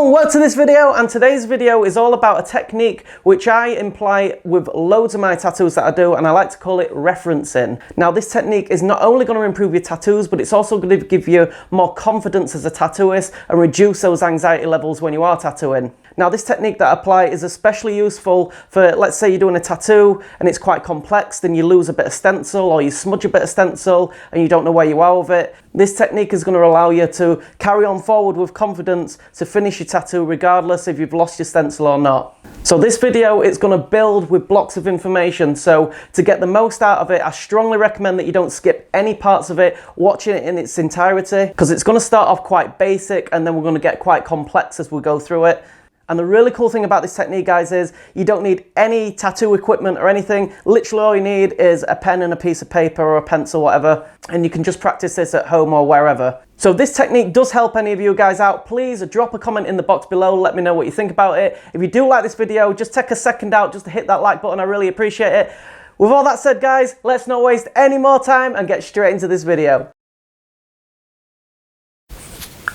Hello and welcome to this video, and today's video is all about a technique which I employ with loads of my tattoos that I do, and I like to call it referencing. Now this technique is not only going to improve your tattoos, but it's also going to give you more confidence as a tattooist and reduce those anxiety levels when you are tattooing. Now this technique that I apply is especially useful for, let's say you're doing a tattoo and it's quite complex, then you lose a bit of stencil or you smudge a bit of stencil and you don't know where you are with it. This technique is going to allow you to carry on forward with confidence to finish your tattoo regardless if you've lost your stencil or not. So this video is going to build with blocks of information, so to get the most out of it, I strongly recommend that you don't skip any parts of it, watching it in its entirety, because it's going to start off quite basic and then we're going to get quite complex as we go through it. And the really cool thing about this technique, guys, is you don't need any tattoo equipment or anything. Literally all you need is a pen and a piece of paper or a pencil, whatever, and you can just practice this at home or wherever. So if this technique does help any of you guys out, please drop a comment in the box below. Let me know what you think about it. If you do like this video, just take a second out just to hit that like button. I really appreciate it. With all that said, guys, let's not waste any more time and get straight into this video.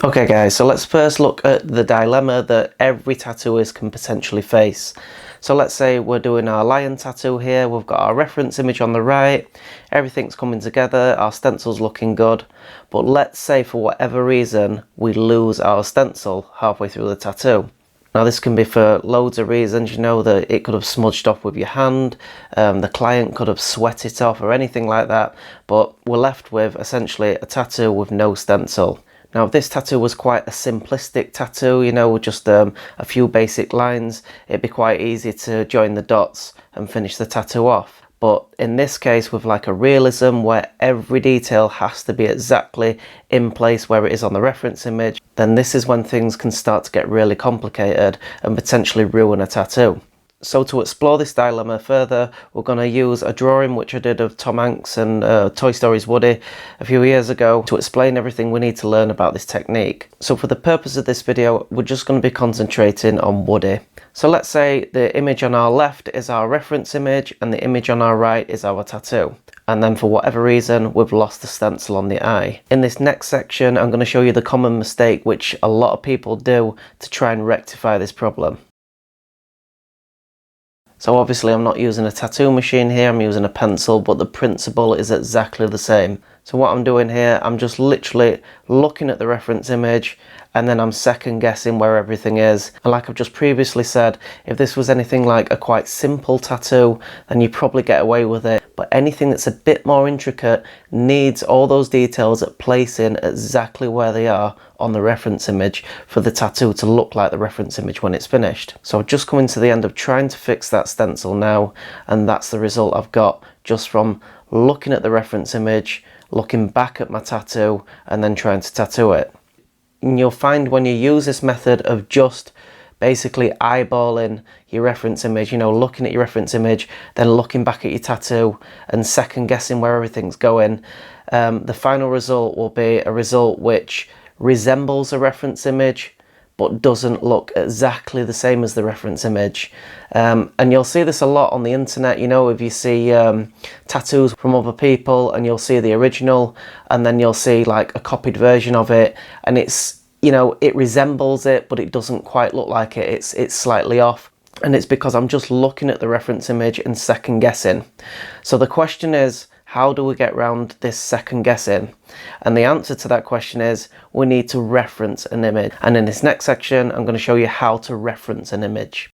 Okay guys, so let's first look at the dilemma that every tattooist can potentially face. So let's say we're doing our lion tattoo here, we've got our reference image on the right, everything's coming together, our stencil's looking good, but let's say for whatever reason we lose our stencil halfway through the tattoo. Now this can be for loads of reasons, you know, that it could have smudged off with your hand, the client could have sweat it off or anything like that, but we're left with essentially a tattoo with no stencil. Now if this tattoo was quite a simplistic tattoo, you know, just a few basic lines, it'd be quite easy to join the dots and finish the tattoo off. But in this case, with like a realism where every detail has to be exactly in place where it is on the reference image, then this is when things can start to get really complicated and potentially ruin a tattoo. So to explore this dilemma further, we're going to use a drawing which I did of Tom Hanks and Toy Story's Woody a few years ago to explain everything we need to learn about this technique. So for the purpose of this video, we're just going to be concentrating on Woody. So let's say the image on our left is our reference image and the image on our right is our tattoo. And then for whatever reason, we've lost the stencil on the eye. In this next section, I'm going to show you the common mistake which a lot of people do to try and rectify this problem. So obviously I'm not using a tattoo machine here, I'm using a pencil, but the principle is exactly the same. So what I'm doing here, I'm just literally looking at the reference image and then I'm second guessing where everything is. And like I've just previously said, if this was anything like a quite simple tattoo, then you probably get away with it. But anything that's a bit more intricate needs all those details at placing exactly where they are on the reference image for the tattoo to look like the reference image when it's finished. So I've just come into the end of trying to fix that stencil now, and that's the result I've got just from looking at the reference image, looking back at my tattoo, and then trying to tattoo it. And you'll find when you use this method of just basically eyeballing your reference image, you know, looking at your reference image, then looking back at your tattoo and second guessing where everything's going, the final result will be a result which resembles a reference image but doesn't look exactly the same as the reference image. And you'll see this a lot on the internet, you know, if you see tattoos from other people and you'll see the original and then you'll see like a copied version of it and it's, you know, it resembles it but it doesn't quite look like it, it's slightly off. And it's because I'm just looking at the reference image and second guessing. So the question is, how do we get around this second guessing? And the answer to that question is we need to reference an image. And in this next section, I'm going to show you how to reference an image.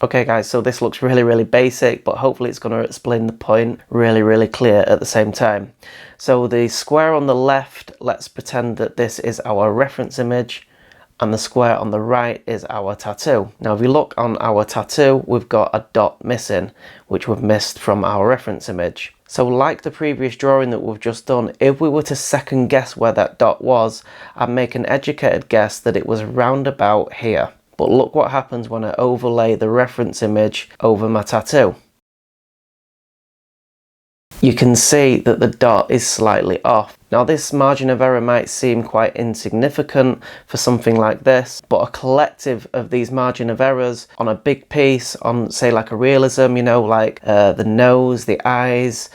Okay guys, so this looks really basic, but hopefully it's going to explain the point really clear at the same time. So the square on the left, let's pretend that this is our reference image, and the square on the right is our tattoo. Now if you look on our tattoo, we've got a dot missing, which we've missed from our reference image. So like the previous drawing that we've just done, if we were to second guess where that dot was, I'd make an educated guess that it was round about here. But look what happens when I overlay the reference image over my tattoo. You can see that the dot is slightly off. Now this margin of error might seem quite insignificant for something like this, but a collective of these margin of errors on a big piece, on say like a realism, you know, like the nose, the eyes,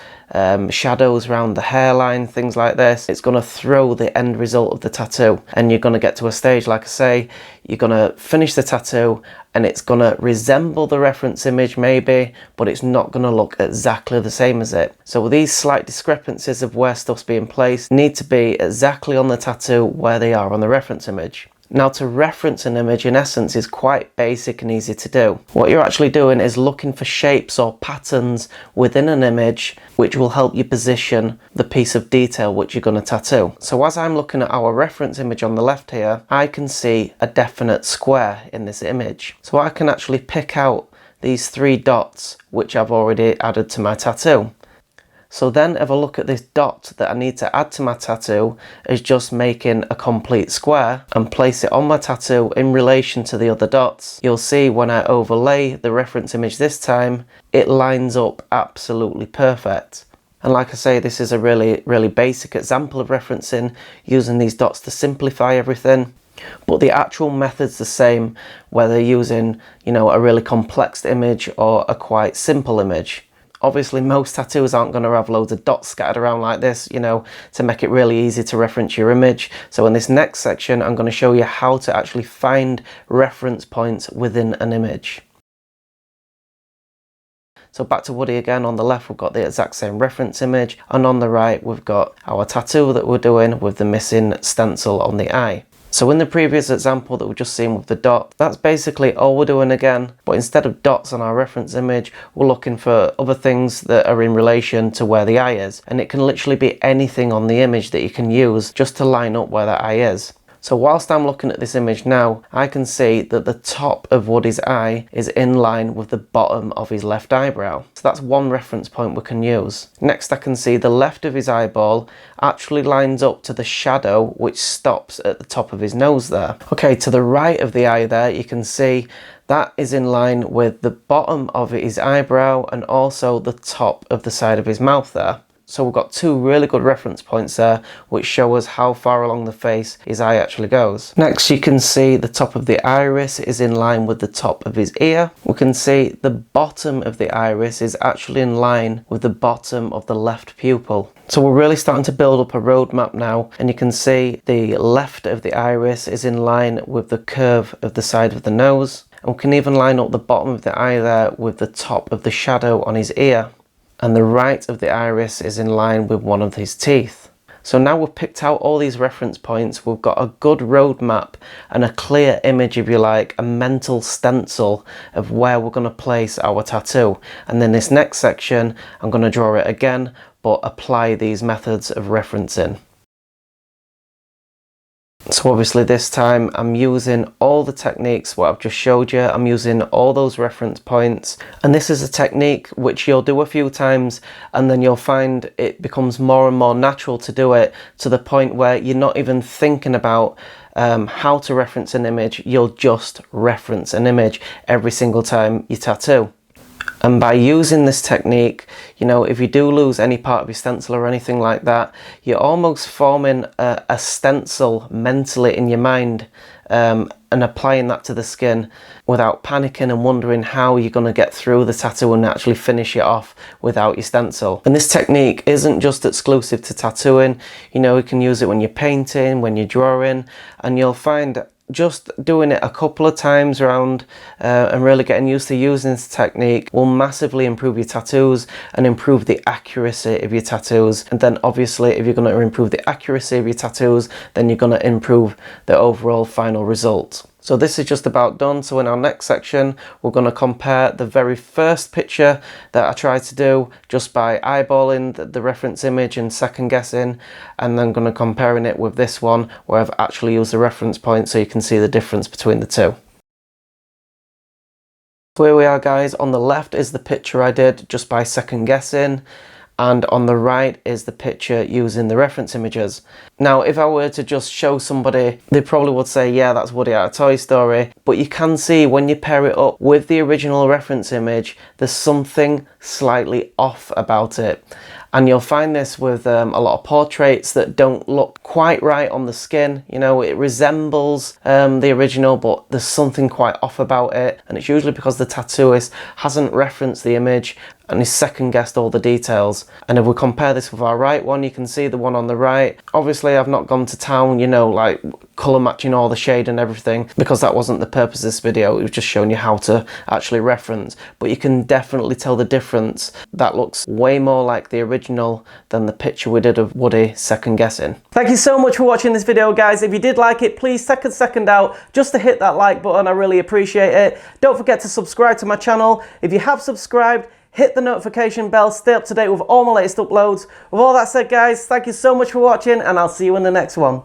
shadows around the hairline, things like this. It's going to throw the end result of the tattoo, and you're going to get to a stage, like I say, you're going to finish the tattoo and it's going to resemble the reference image maybe, but it's not going to look exactly the same as it. So these slight discrepancies of where stuff's being placed need to be exactly on the tattoo where they are on the reference image. Now, to reference an image in essence is quite basic and easy to do. What you're actually doing is looking for shapes or patterns within an image which will help you position the piece of detail which you're going to tattoo. So as I'm looking at our reference image on the left here, I can see a definite square in this image. So I can actually pick out these 3 dots which I've already added to my tattoo. So then if I look at this dot that I need to add to my tattoo as just making a complete square and place it on my tattoo in relation to the other dots, you'll see when I overlay the reference image this time, it lines up absolutely perfect. And like I say, this is a really basic example of referencing, using these dots to simplify everything. But the actual method's the same whether using, you know, a really complex image or a quite simple image. Obviously, most tattoos aren't going to have loads of dots scattered around like this, you know, to make it really easy to reference your image. So in this next section, I'm going to show you how to actually find reference points within an image. So back to Woody again. On the left, we've got the exact same reference image, and on the right, we've got our tattoo that we're doing with the missing stencil on the eye. So in the previous example that we've just seen with the dot, that's basically all we're doing again, but instead of dots on our reference image, we're looking for other things that are in relation to where the eye is. And it can literally be anything on the image that you can use just to line up where that eye is. So whilst I'm looking at this image now, I can see that the top of Woody's eye is in line with the bottom of his left eyebrow. So that's one reference point we can use. Next, I can see the left of his eyeball actually lines up to the shadow which stops at the top of his nose there. Okay, to the right of the eye there, you can see that is in line with the bottom of his eyebrow and also the top of the side of his mouth there. So we've got 2 really good reference points there which show us how far along the face his eye actually goes. Next, you can see the top of the iris is in line with the top of his ear. We can see the bottom of the iris is actually in line with the bottom of the left pupil. So we're really starting to build up a roadmap now, and you can see the left of the iris is in line with the curve of the side of the nose. And we can even line up the bottom of the eye there with the top of the shadow on his ear. And the right of the iris is in line with one of his teeth. So now we've picked out all these reference points, we've got a good roadmap and a clear image, if you like, a mental stencil of where we're going to place our tattoo. And then this next section, I'm going to draw it again, but apply these methods of referencing. So obviously this time I'm using all the techniques what I've just showed you. I'm using all those reference points, and this is a technique which you'll do a few times and then you'll find it becomes more and more natural to do it, to the point where you're not even thinking about how to reference an image. You'll just reference an image every single time you tattoo. And by using this technique, you know, if you do lose any part of your stencil or anything like that, you're almost forming a stencil mentally in your mind and applying that to the skin without panicking and wondering how you're going to get through the tattoo and actually finish it off without your stencil. And this technique isn't just exclusive to tattooing. You know, you can use it when you're painting, when you're drawing, and you'll find just doing it a couple of times around and really getting used to using this technique will massively improve your tattoos and improve the accuracy of your tattoos. And then obviously if you're going to improve the accuracy of your tattoos, then you're going to improve the overall final result. So this is just about done. So in our next section, we're going to compare the very first picture that I tried to do just by eyeballing the reference image and second guessing, and then going to comparing it with this one where I've actually used the reference point so you can see the difference between the two. So here we are, guys. On the left is the picture I did just by second guessing, and on the right is the picture using the reference images. Now, if I were to just show somebody, they probably would say, yeah, that's Woody out of Toy Story. But you can see when you pair it up with the original reference image, there's something slightly off about it. And you'll find this with a lot of portraits that don't look quite right on the skin. You know, it resembles the original, but there's something quite off about it, and it's usually because the tattooist hasn't referenced the image and he's second guessed all the details. And if we compare this with our right one, you can see the one on the right. Obviously I've not gone to town, you know, like colour matching all the shade and everything, because that wasn't the purpose of this video. It was just showing you how to actually reference, but you can definitely tell the difference. That looks way more like the original than the picture we did of Woody second guessing. Thank you so much for watching this video, guys. If you did like it, please take a second out just to hit that like button. I really appreciate it. Don't forget to subscribe to my channel. If you have subscribed, hit the notification bell, stay up to date with all my latest uploads. With all that said, guys, thank you so much for watching, and I'll see you in the next one.